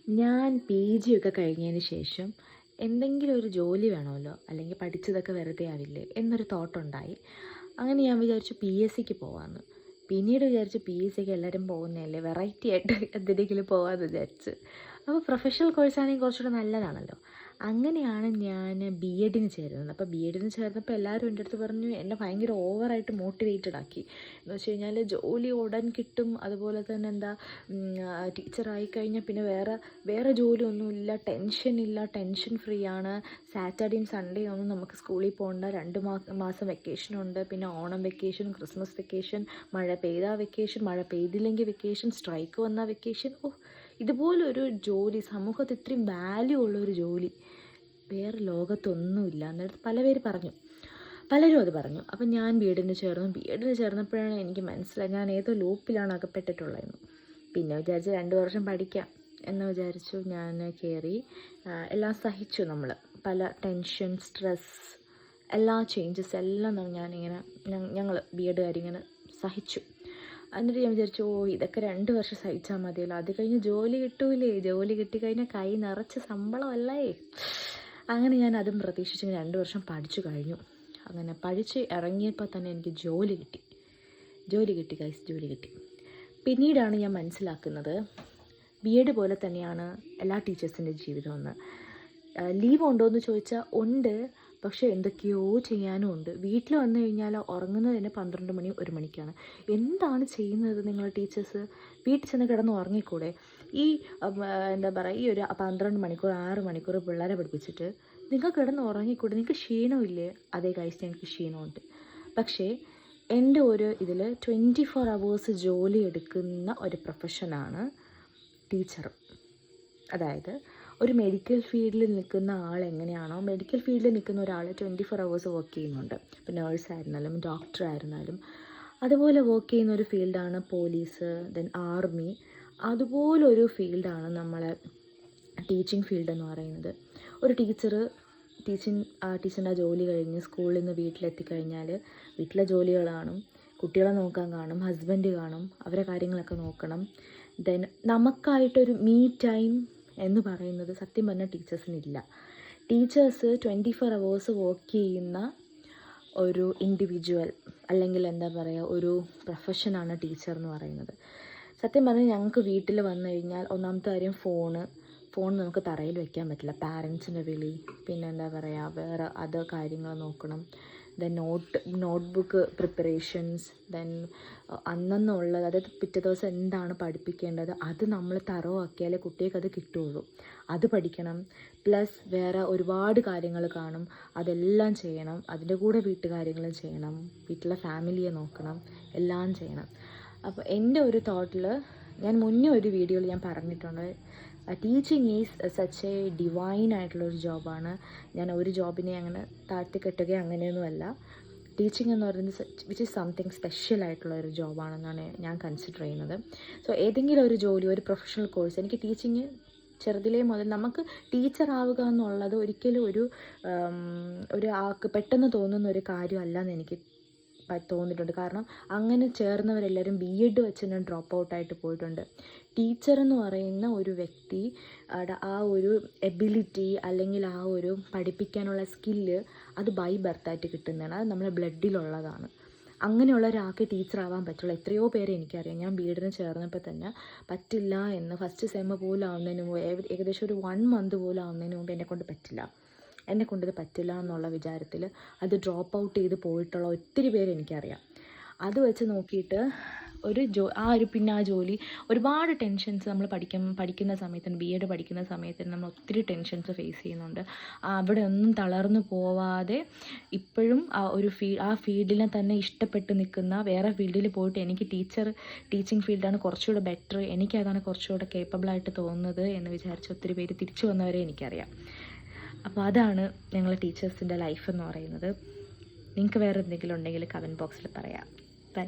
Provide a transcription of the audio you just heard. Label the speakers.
Speaker 1: ഞാൻ PG ഒക്കെ കഴിഞ്ഞതിന് ശേഷം എന്തെങ്കിലും ഒരു ജോലി വേണമല്ലോ, അല്ലെങ്കിൽ പഠിച്ചതൊക്കെ വെറുതെ ആവില്ലേ എന്നൊരു തോട്ടുണ്ടായി. അങ്ങനെ ഞാൻ വിചാരിച്ചു PSCക്ക് പോകാമെന്ന്. പിന്നീട് വിചാരിച്ചു PSCക്ക് എല്ലാവരും പോകുന്നതല്ലേ, വെറൈറ്റി ആയിട്ട് എന്തിനെങ്കിലും പോകാമെന്ന് വിചാരിച്ച്. അപ്പോൾ പ്രൊഫഷണൽ കോഴ്സാണെങ്കിൽ കുറച്ചുകൂടെ നല്ലതാണല്ലോ. അങ്ങനെയാണ് ഞാൻ BEdന് ചേരുന്നത്. അപ്പോൾ BEdന് ചേർന്നപ്പോൾ എല്ലാവരും എൻ്റെ അടുത്ത് പറഞ്ഞു, എന്നെ ഭയങ്കര ഓവറായിട്ട് മോട്ടിവേറ്റഡ് ആക്കി. എന്ന് വെച്ച് കഴിഞ്ഞാൽ ജോലി ഉടൻ കിട്ടും, അതുപോലെ തന്നെ ടീച്ചറായി കഴിഞ്ഞാൽ പിന്നെ വേറെ ജോലിയൊന്നുമില്ല, ടെൻഷൻ ഫ്രീ ആണ്. സാറ്റർഡേയും സൺഡേയും ഒന്നും നമുക്ക് സ്കൂളിൽ പോകണ്ട, 2 മാസം വെക്കേഷനുണ്ട്, പിന്നെ ഓണം വെക്കേഷൻ, ക്രിസ്മസ് വെക്കേഷൻ, മഴ പെയ്താൽ വെക്കേഷൻ, മഴ പെയ്തില്ലെങ്കിൽ വെക്കേഷൻ, സ്ട്രൈക്ക് വന്നാൽ വെക്കേഷൻ. ഇതുപോലൊരു ജോലി, സമൂഹത്തിൽ ഇത്രയും വാല്യൂ ഉള്ളൊരു ജോലി വേറെ ലോകത്തൊന്നുമില്ല എന്നിട്ട് പലരും അത് പറഞ്ഞു. അപ്പം ഞാൻ BEdന് ചേർന്നപ്പോഴാണ് എനിക്ക് മനസ്സിലായി ഞാൻ ഏതോ ലൂപ്പിലാണ് അകപ്പെട്ടിട്ടുള്ളതെന്ന്. പിന്നെ വിചാരിച്ചു 2 വർഷം പഠിക്കാം എന്ന് വിചാരിച്ചു. ഞാൻ കയറി, എല്ലാം സഹിച്ചു. നമ്മൾ പല ടെൻഷൻ, സ്ട്രെസ്, എല്ലാ ചേഞ്ചസ് എല്ലാം ഞങ്ങൾ BEdകാരിങ്ങനെ സഹിച്ചു. എന്നിട്ട് ഞാൻ വിചാരിച്ചു, ഇതൊക്കെ 2 വർഷം സഹിച്ചാൽ മതിയല്ലോ, അത് കഴിഞ്ഞ് ജോലി കിട്ടൂലേ, ജോലി കിട്ടിക്കഴിഞ്ഞാൽ കൈ നിറച്ച് ശമ്പളമല്ലേ. അങ്ങനെ ഞാൻ അതും പ്രതീക്ഷിച്ച് 2 വർഷം പഠിച്ചു കഴിഞ്ഞു. അങ്ങനെ പഠിച്ച് ഇറങ്ങിയപ്പോൾ തന്നെ എനിക്ക് ജോലി കിട്ടി ഗൈസ്, ജോലി കിട്ടി. പിന്നീടാണ് ഞാൻ മനസ്സിലാക്കുന്നത് BEd പോലെ തന്നെയാണ് എല്ലാ ടീച്ചേഴ്സിൻ്റെ ജീവിതമെന്ന്. ലീവ് ഉണ്ടോ എന്ന് ചോദിച്ചാൽ ഉണ്ട്, പക്ഷേ എന്തൊക്കെയോ ചെയ്യാനും ഉണ്ട്. വീട്ടിൽ വന്നു കഴിഞ്ഞാൽ ഉറങ്ങുന്നത് തന്നെ 12 മണി 1 മണിക്കാണ്. എന്താണ് ചെയ്യുന്നത് നിങ്ങൾ ടീച്ചേഴ്സ്? വീട്ടിൽ ചെന്ന് കിടന്ന് ഉറങ്ങിക്കൂടെ? ഈ ഈ ഒരു 12 മണിക്കൂർ 6 മണിക്കൂർ പിള്ളേരെ പഠിപ്പിച്ചിട്ട് നിങ്ങൾ കിടന്ന് ഉറങ്ങിക്കൂടെ? നിങ്ങൾക്ക് ക്ഷീണമില്ലേ? അതേ ഗൈസ്, എനിക്ക് ക്ഷീണമുണ്ട്. പക്ഷേ എൻ്റെ ഒരു ഇതിൽ 24 hours ജോലി എടുക്കുന്ന ഒരു പ്രൊഫഷനാണ് ടീച്ചർ. അതായത് ഒരു മെഡിക്കൽ ഫീൽഡിൽ നിൽക്കുന്ന ആൾ എങ്ങനെയാണോ, മെഡിക്കൽ ഫീൽഡിൽ നിൽക്കുന്ന ഒരാൾ 24 hours വർക്ക് ചെയ്യുന്നുണ്ട്. ഇപ്പോൾ നേഴ്സായിരുന്നാലും ഡോക്ടറായിരുന്നാലും അതുപോലെ വർക്ക് ചെയ്യുന്ന ഒരു ഫീൽഡാണ് പോലീസ്, ദെൻ ആർമി. അതുപോലൊരു ഫീൽഡാണ് നമ്മളെ ടീച്ചിങ് ഫീൽഡ് എന്ന് പറയുന്നത്. ഒരു ടീച്ചറിൻ്റെ ജോലി കഴിഞ്ഞ് സ്കൂളിൽ നിന്ന് വീട്ടിലെത്തിക്കഴിഞ്ഞാൽ വീട്ടിലെ ജോലികൾ കാണും, കുട്ടികളെ നോക്കാൻ കാണും, ഹസ്ബൻഡ് കാണും, അവരെ കാര്യങ്ങളൊക്കെ നോക്കണം. ദെൻ നമുക്കായിട്ടൊരു മീ ടൈം എന്ന് പറയുന്നത് സത്യം പറഞ്ഞാൽ ടീച്ചേഴ്സിനില്ല. ടീച്ചേഴ്സ് 24 hours വർക്ക് ചെയ്യുന്ന ഒരു ഇൻഡിവിജ്വൽ, അല്ലെങ്കിൽ ഒരു പ്രൊഫഷനാണ് ടീച്ചർ എന്ന് പറയുന്നത്. സത്യം പറഞ്ഞാൽ ഞങ്ങൾക്ക് വീട്ടിൽ വന്നു കഴിഞ്ഞാൽ ഒന്നാമത്തെ കാര്യം ഫോൺ നമുക്ക് തറയിൽ വെക്കാൻ പറ്റില്ല. പാരൻസിൻ്റെ വിളി, പിന്നെ വേറെ അതർ കാര്യങ്ങൾ നോക്കണം. ദെൻ നോട്ട്ബുക്ക് പ്രിപ്പറേഷൻസ്, ദെൻ അന്നുള്ളത്, അതായത് പിറ്റേ ദിവസം എന്താണ് പഠിപ്പിക്കേണ്ടത് അത് നമ്മൾ തറവാക്കിയാലേ കുട്ടികൾക്ക് അത് കിട്ടുകയുള്ളൂ. അത് പഠിക്കണം. പ്ലസ് വേറെ ഒരുപാട് കാര്യങ്ങൾ കാണും, അതെല്ലാം ചെയ്യണം. അതിൻ്റെ കൂടെ വീട്ടുകാര്യങ്ങളും ചെയ്യണം, വീട്ടിലെ ഫാമിലിയെ നോക്കണം, എല്ലാം ചെയ്യണം. അപ്പോൾ എൻ്റെ ഒരു തോട്ടിൽ ഞാൻ മുന്നേ ഒരു വീഡിയോയിൽ ഞാൻ പറഞ്ഞിട്ടുണ്ട്, teaching is such A divine ആയിട്ടുള്ളൊരു ജോബാണ്. ഞാൻ ഒരു ജോബിനെ അങ്ങനെ താഴ്ത്തിക്കെട്ടുകയോ അങ്ങനെയൊന്നുമല്ല. ടീച്ചിങ് എന്ന് പറയുന്നത് വിച്ച് ഈസ് സംതിങ് സ്പെഷ്യൽ ആയിട്ടുള്ള ഒരു ജോബാണെന്നാണ് ഞാൻ കൺസിഡർ ചെയ്യുന്നത്. സോ ഏതെങ്കിലും ഒരു ജോലി, ഒരു പ്രൊഫഷണൽ കോഴ്സ്, എനിക്ക് ടീച്ചിങ് ചെറുതിലേ മുതൽ, നമുക്ക് ടീച്ചർ ആവുക എന്നുള്ളത് ഒരിക്കലും ഒരു ആൾക്ക് പെട്ടെന്ന് തോന്നുന്ന ഒരു കാര്യമല്ലെന്ന് എനിക്ക് തോന്നിയിട്ടുണ്ട്. കാരണം അങ്ങനെ ചേർന്നവരെല്ലാവരും BEd വെച്ച് ഞാൻ ഡ്രോപ്പ് ഔട്ടായിട്ട് പോയിട്ടുണ്ട്. ടീച്ചർ എന്ന് പറയുന്ന ഒരു വ്യക്തി ആ ഒരു എബിലിറ്റി, അല്ലെങ്കിൽ ആ ഒരു പഠിപ്പിക്കാനുള്ള സ്കില്ല്, അത് ബൈ ബർത്തായിട്ട് കിട്ടുന്നതാണ്. അത് നമ്മുടെ ബ്ലഡിലുള്ളതാണ്. അങ്ങനെയുള്ള ഒരാൾക്ക് ടീച്ചറാവാൻ പറ്റുള്ളൂ. എത്രയോ പേരെ എനിക്കറിയാം. ഞാൻ BEdന് ചേർന്നപ്പോൾ തന്നെ പറ്റില്ല എന്ന്, ഫസ്റ്റ് സെമ്മ് പോലും ആവുന്നതിന് മുമ്പ്, ഏകദേശം ഒരു 1 month പോലും ആവുന്നതിന് മുമ്പ് എന്നെക്കൊണ്ടിത് പറ്റില്ല എന്നുള്ള വിചാരത്തിൽ അത് ഡ്രോപ്പ് ഔട്ട് ചെയ്ത് പോയിട്ടുള്ള ഒത്തിരി പേര് എനിക്കറിയാം. അത് വെച്ച് നോക്കിയിട്ട് പിന്നെ ആ ജോലി ഒരുപാട് ടെൻഷൻസ് നമ്മൾ പഠിക്കുന്ന സമയത്തിന്, BEd പഠിക്കുന്ന സമയത്തിന് നമ്മൾ ഒത്തിരി ടെൻഷൻസ് ഫേസ് ചെയ്യുന്നുണ്ട്. അവിടെ ഒന്നും തളർന്നു പോവാതെ ഇപ്പോഴും ആ ഫീൽഡിനെ തന്നെ ഇഷ്ടപ്പെട്ട് നിൽക്കുന്ന, വേറെ ഫീൽഡിൽ പോയിട്ട് എനിക്ക് ടീച്ചിങ് ഫീൽഡാണ് കുറച്ചുകൂടെ ബെറ്റർ, എനിക്കതാണ് കുറച്ചുകൂടെ കേപ്പബിളായിട്ട് തോന്നുന്നത് എന്ന് വിചാരിച്ച് ഒത്തിരി പേര് തിരിച്ചു വന്നവരെ എനിക്കറിയാം. അപ്പോൾ അതാണ് ഞങ്ങളെ ടീച്ചേഴ്സിൻ്റെ ലൈഫ് എന്ന് പറയുന്നത്. നിങ്ങൾക്ക് വേറെ എന്തെങ്കിലും ഉണ്ടെങ്കിൽ കമൻറ്റ് ബോക്സിൽ പറയാം. ബൈ.